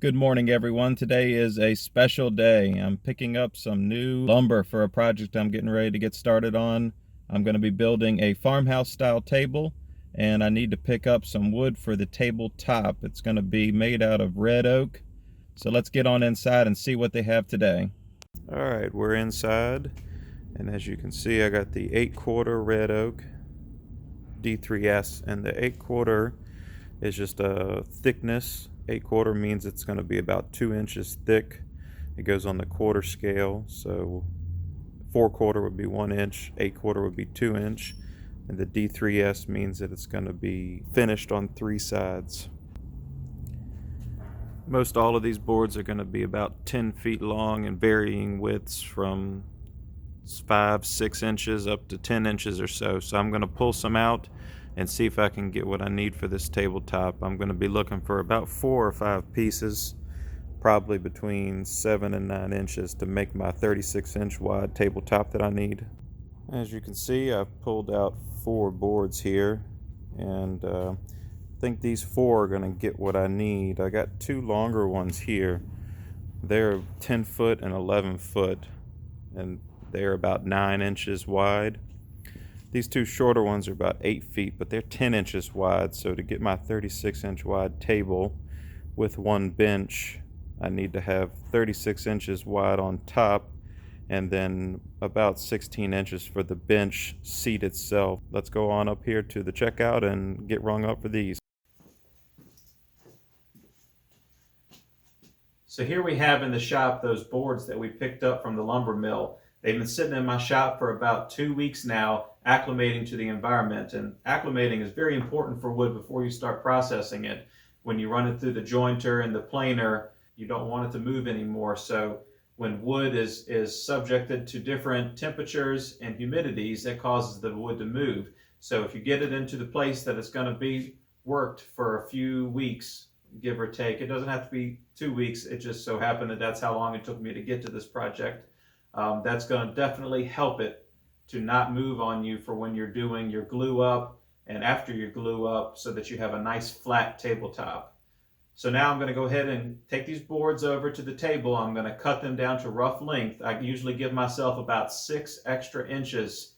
Good morning, everyone. Today is a special day. I'm picking up some new lumber for a project I'm getting ready to get started on. I'm going to be building a farmhouse style table, and I need to pick up some wood for the tabletop. It's going to be made out of red oak. So let's get on inside and see what they have today. All right, we're inside, and as you can see, I got the 8/4 red oak D3S, and the 8/4 is just a thickness. 8/4 means it's going to be about 2 inches thick. It goes on the quarter scale, so 4/4 would be 1 inch, 8/4 would be 2 inch, and the D3S means that it's going to be finished on 3 sides. Most all of these boards are going to be about 10 feet long and varying widths from 5-6 inches up to 10 inches or so. So I'm going to pull some out and see if I can get what I need for this tabletop. I'm going to be looking for about 4 or 5 pieces, probably between 7 and 9 inches to make my 36-inch wide tabletop that I need. As you can see, I've pulled out 4 boards here, and I think these 4 are going to get what I need. I got 2 longer ones here. They're 10 foot and 11 foot, and they're about 9 inches wide. These 2 shorter ones are about 8 feet, but they're 10 inches wide. So to get my 36-inch wide table with 1 bench, I need to have 36 inches wide on top and then about 16 inches for the bench seat itself. Let's go on up here to the checkout and get rung up for these. So here we have in the shop those boards that we picked up from the lumber mill. They've been sitting in my shop for about 2 weeks now, acclimating to the environment. And acclimating is very important for wood before you start processing it. When you run it through the jointer and the planer, you don't want it to move anymore. So when wood is subjected to different temperatures and humidities, that causes the wood to move. So if you get it into the place that it's going to be worked for a few weeks, give or take, it doesn't have to be 2 weeks. It just so happened that that's how long it took me to get to this project. That's going to definitely help it to not move on you for when you're doing your glue up and after your glue up, so that you have a nice flat tabletop. So now I'm going to go ahead and take these boards over to the table. I'm going to cut them down to rough length. I usually give myself about 6 extra inches,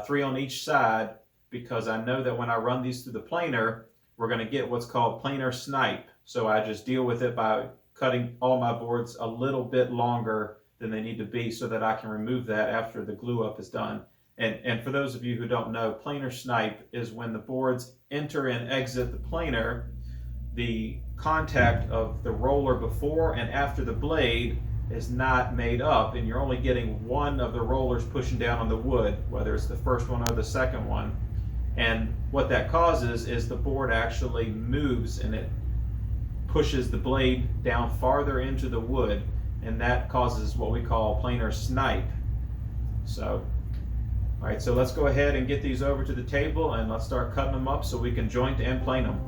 3 on each side, because I know that when I run these through the planer, we're going to get what's called planer snipe. So I just deal with it by cutting all my boards a little bit longer than they need to be, so that I can remove that after the glue up is done. And for those of you who don't know, planer snipe is when the boards enter and exit the planer, the contact of the roller before and after the blade is not made up, and you're only getting one of the rollers pushing down on the wood, whether it's the first one or the second one. And what that causes is the board actually moves, and it pushes the blade down farther into the wood, and that causes what we call planer snipe. So, all right, so let's go ahead and get these over to the table, and let's start cutting them up so we can joint and plane them.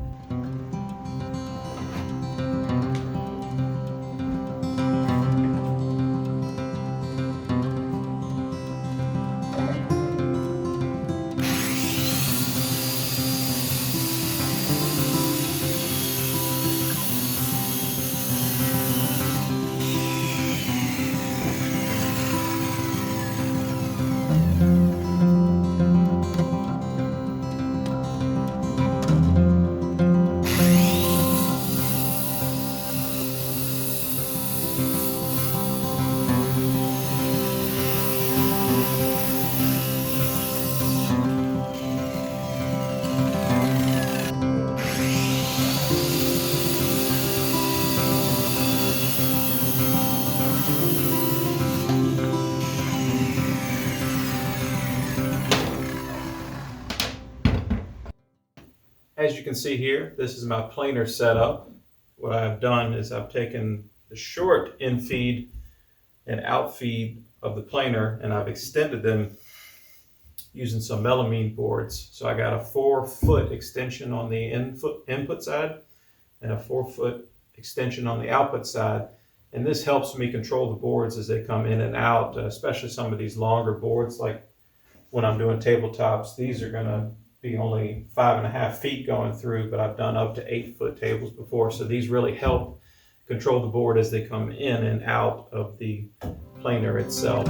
As you can see here, this is my planer setup. What I've done is I've taken the short infeed and outfeed of the planer, and I've extended them using some melamine boards. So I got a 4-foot extension on the input side and a 4-foot extension on the output side. And this helps me control the boards as they come in and out, especially some of these longer boards. Like when I'm doing tabletops, these are going to be only 5.5 feet going through, but I've done up to 8-foot tables before. So these really help control the board as they come in and out of the planer itself.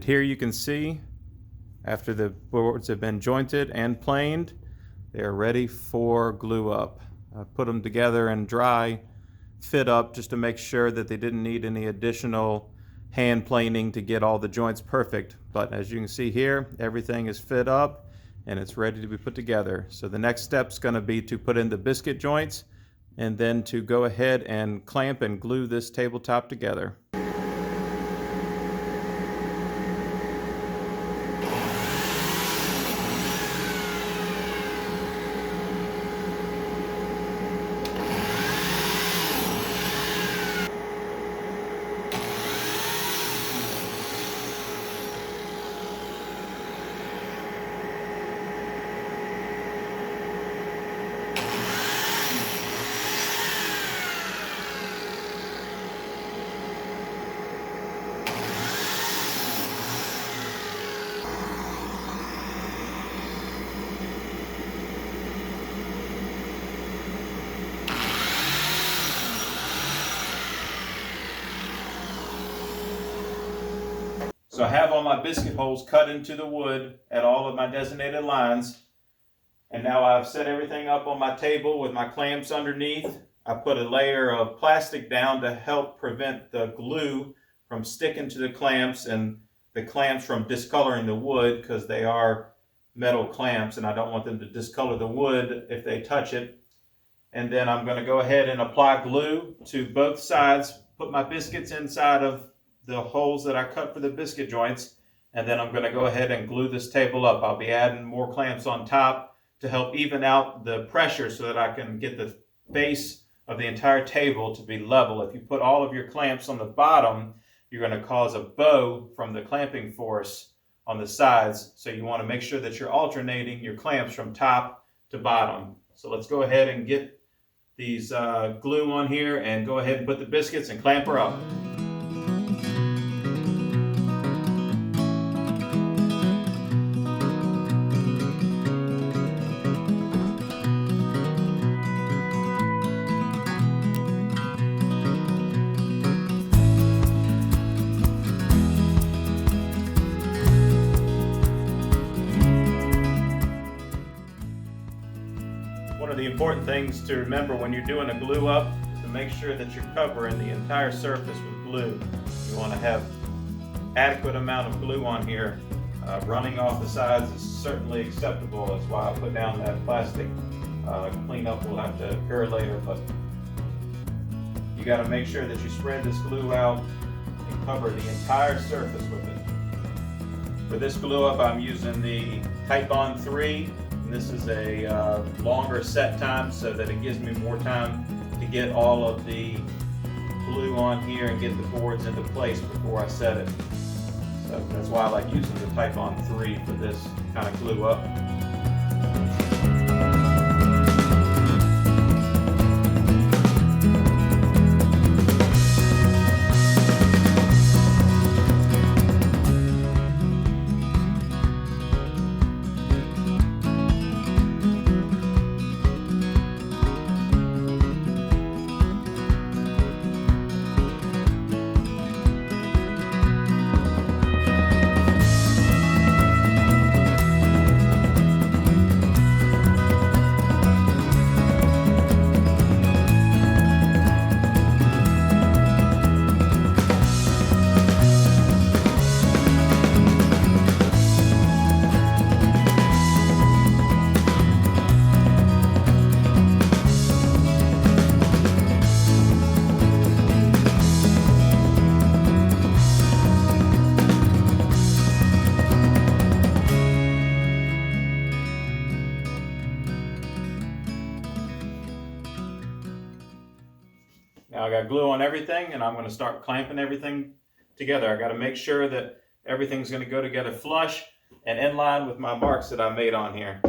And here you can see, after the boards have been jointed and planed, they are ready for glue up. I put them together and dry fit up just to make sure that they didn't need any additional hand planing to get all the joints perfect. But as you can see here, everything is fit up and it's ready to be put together. So the next step is going to be to put in the biscuit joints and then to go ahead and clamp and glue this tabletop together. So I have all my biscuit holes cut into the wood at all of my designated lines. And now I've set everything up on my table with my clamps underneath. I put a layer of plastic down to help prevent the glue from sticking to the clamps and the clamps from discoloring the wood, because they are metal clamps and I don't want them to discolor the wood if they touch it. And then I'm going to go ahead and apply glue to both sides, put my biscuits inside of the holes that I cut for the biscuit joints, and then I'm going to go ahead and glue this table up. I'll be adding more clamps on top to help even out the pressure so that I can get the base of the entire table to be level. If you put all of your clamps on the bottom, you're going to cause a bow from the clamping force on the sides. So you want to make sure that you're alternating your clamps from top to bottom. So let's go ahead and get these glue on here and go ahead and put the biscuits and clamp her up. One of the important things to remember when you're doing a glue up is to make sure that you're covering the entire surface with glue. You want to have adequate amount of glue on here. Running off the sides is certainly acceptable. That's why I put down that plastic. Cleanup will have to occur later, but you got to make sure that you spread this glue out and cover the entire surface with it. For this glue up, I'm using the Type Bond 3. This is a longer set time so that it gives me more time to get all of the glue on here and get the boards into place before I set it. So that's why I like using the Type Bond 3 for this kind of glue up. Now I got glue on everything and I'm going to start clamping everything together. I got to make sure that everything's going to go together flush and in line with my marks that I made on here.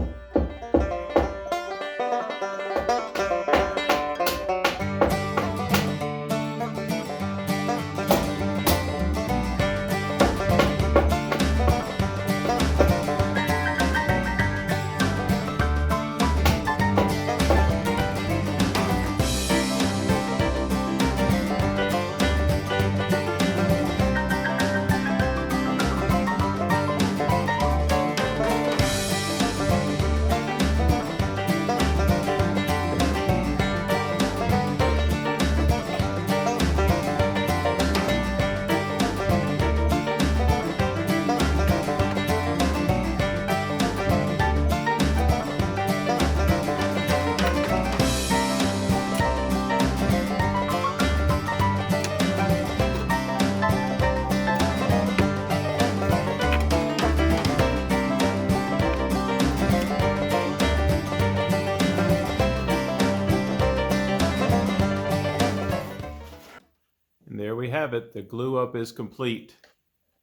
And there we have it. The glue up is complete.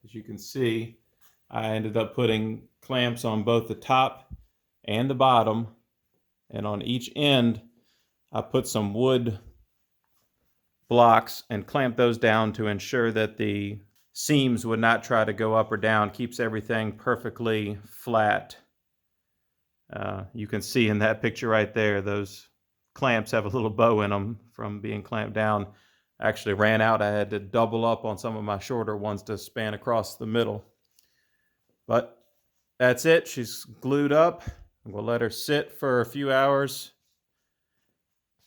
As you can see, I ended up putting clamps on both the top and the bottom. And on each end, I put some wood blocks and clamped those down to ensure that the seams would not try to go up or down. Keeps everything perfectly flat. You can see in that picture right there, those clamps have a little bow in them from being clamped down. Actually ran out. I had to double up on some of my shorter ones to span across the middle. But that's it. She's glued up. We'll let her sit for a few hours.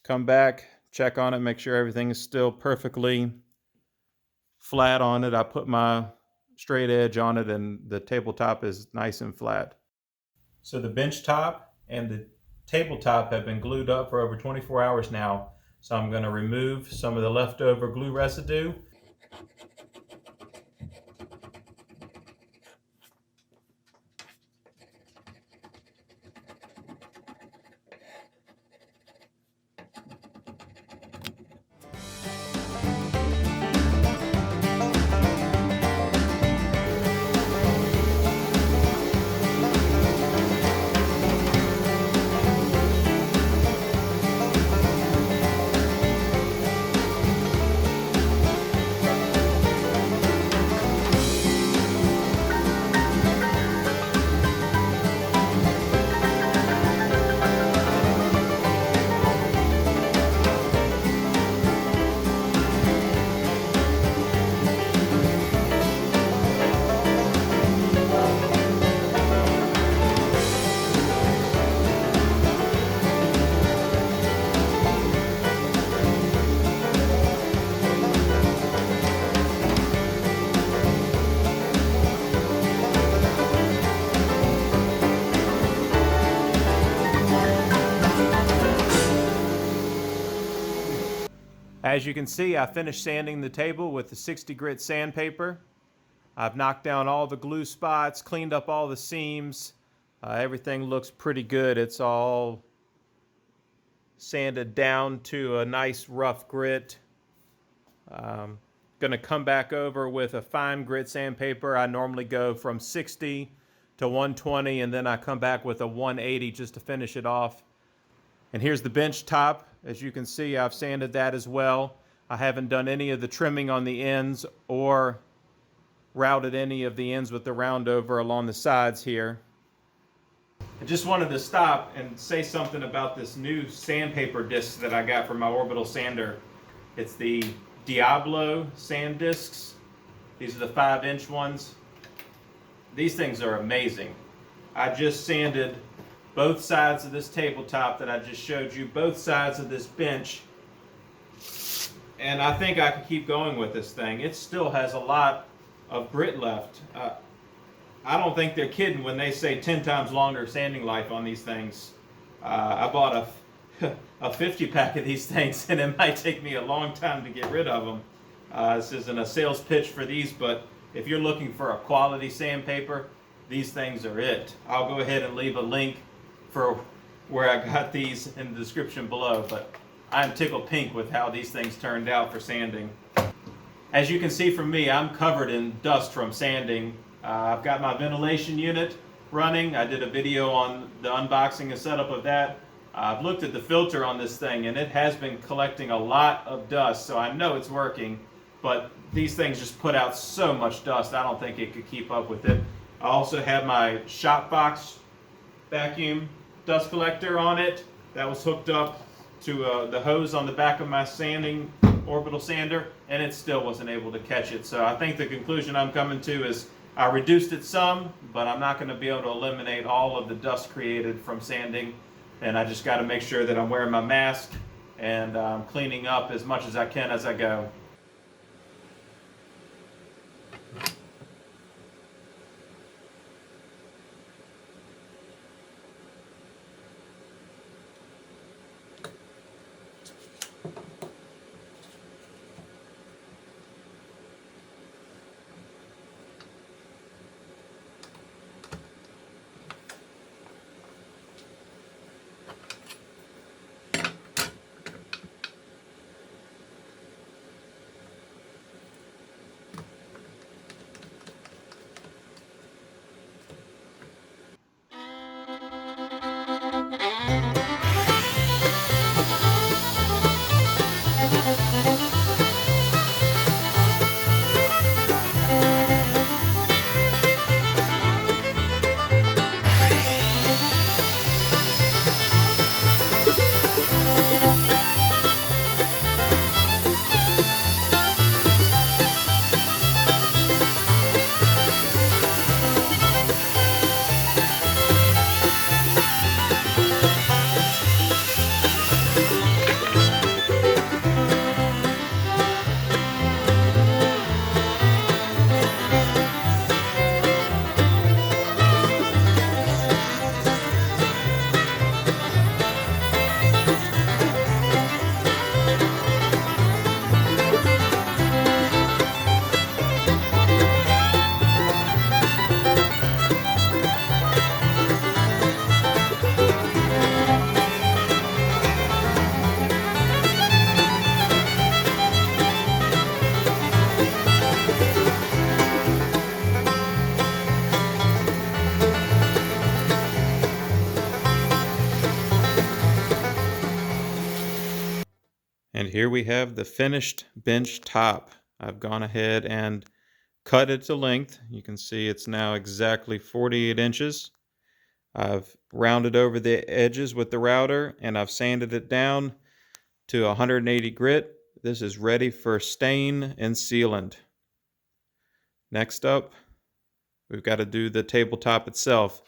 Come back, check on it, make sure everything is still perfectly flat on it. I put my straight edge on it and the tabletop is nice and flat. So the bench top and the tabletop have been glued up for over 24 hours now. So I'm going to remove some of the leftover glue residue. As you can see, I finished sanding the table with the 60 grit sandpaper. I've knocked down all the glue spots, cleaned up all the seams. Everything looks pretty good. It's all sanded down to a nice rough grit. Gonna come back over with a fine grit sandpaper. I normally go from 60 to 120 and then I come back with a 180 just to finish it off. And here's the bench top. As you can see, I've sanded that as well. I haven't done any of the trimming on the ends or routed any of the ends with the round over along the sides here. I just wanted to stop and say something about this new sandpaper disc that I got from my orbital sander. It's the Diablo sand discs. These are the 5-inch ones. These things are amazing. I just sanded both sides of this tabletop that I just showed you, both sides of this bench, and I think I can keep going with this thing. It still has a lot of grit left. I don't think they're kidding when they say 10 times longer sanding life on these things. I bought a 50 pack of these things and it might take me a long time to get rid of them. This isn't a sales pitch for these, but if you're looking for a quality sandpaper, these things are it. I'll go ahead and leave a link for where I got these in the description below, but I'm tickled pink with how these things turned out for sanding. As you can see from me, I'm covered in dust from sanding. I've got my ventilation unit running. I did a video on the unboxing and setup of that. I've looked at the filter on this thing and it has been collecting a lot of dust, so I know it's working, but these things just put out so much dust, I don't think it could keep up with it. I also have my Shopbox vacuum dust collector on it that was hooked up to the hose on the back of my sanding orbital sander, and it still wasn't able to catch it. So I think the conclusion I'm coming to is I reduced it some, but I'm not going to be able to eliminate all of the dust created from sanding, and I just got to make sure that I'm wearing my mask and cleaning up as much as I can as I go. here we have the finished bench top. I've gone ahead and cut it to length. You can see it's now exactly 48 inches. I've rounded over the edges with the router and I've sanded it down to 180 grit. This is ready for stain and sealant. Next up, we've got to do the tabletop itself.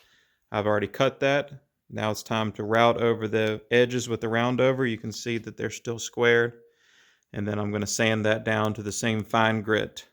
I've already cut that. Now it's time to route over the edges with the round over. You can see that they're still squared. And then I'm going to sand that down to the same fine grit.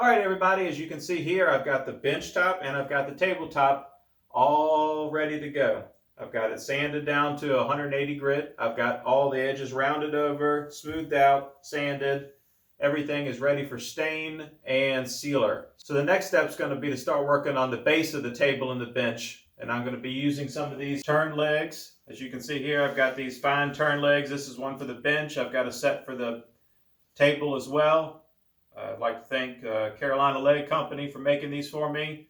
Alright everybody, as you can see here, I've got the bench top and I've got the tabletop all ready to go. I've got it sanded down to 180 grit. I've got all the edges rounded over, smoothed out, sanded. Everything is ready for stain and sealer. So the next step is going to be to start working on the base of the table and the bench. And I'm going to be using some of these turn legs. As you can see here, I've got these fine turn legs. This is one for the bench. I've got a set for the table as well. I'd like to thank Carolina Leg Company for making these for me.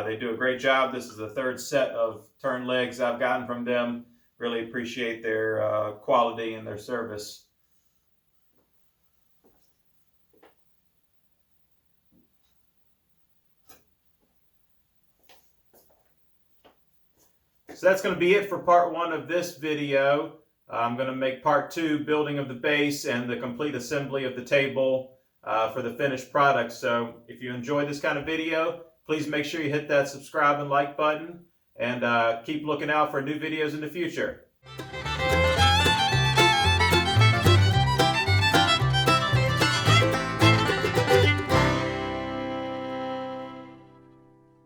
They do a great job. This is the third set of turn legs I've gotten from them. Really appreciate their quality and their service. So that's going to be it for part one of this video. I'm going to make part two, building of the base and the complete assembly of the table for the finished product. So if you enjoy this kind of video, please make sure you hit that subscribe and like button, and keep looking out for new videos in the future.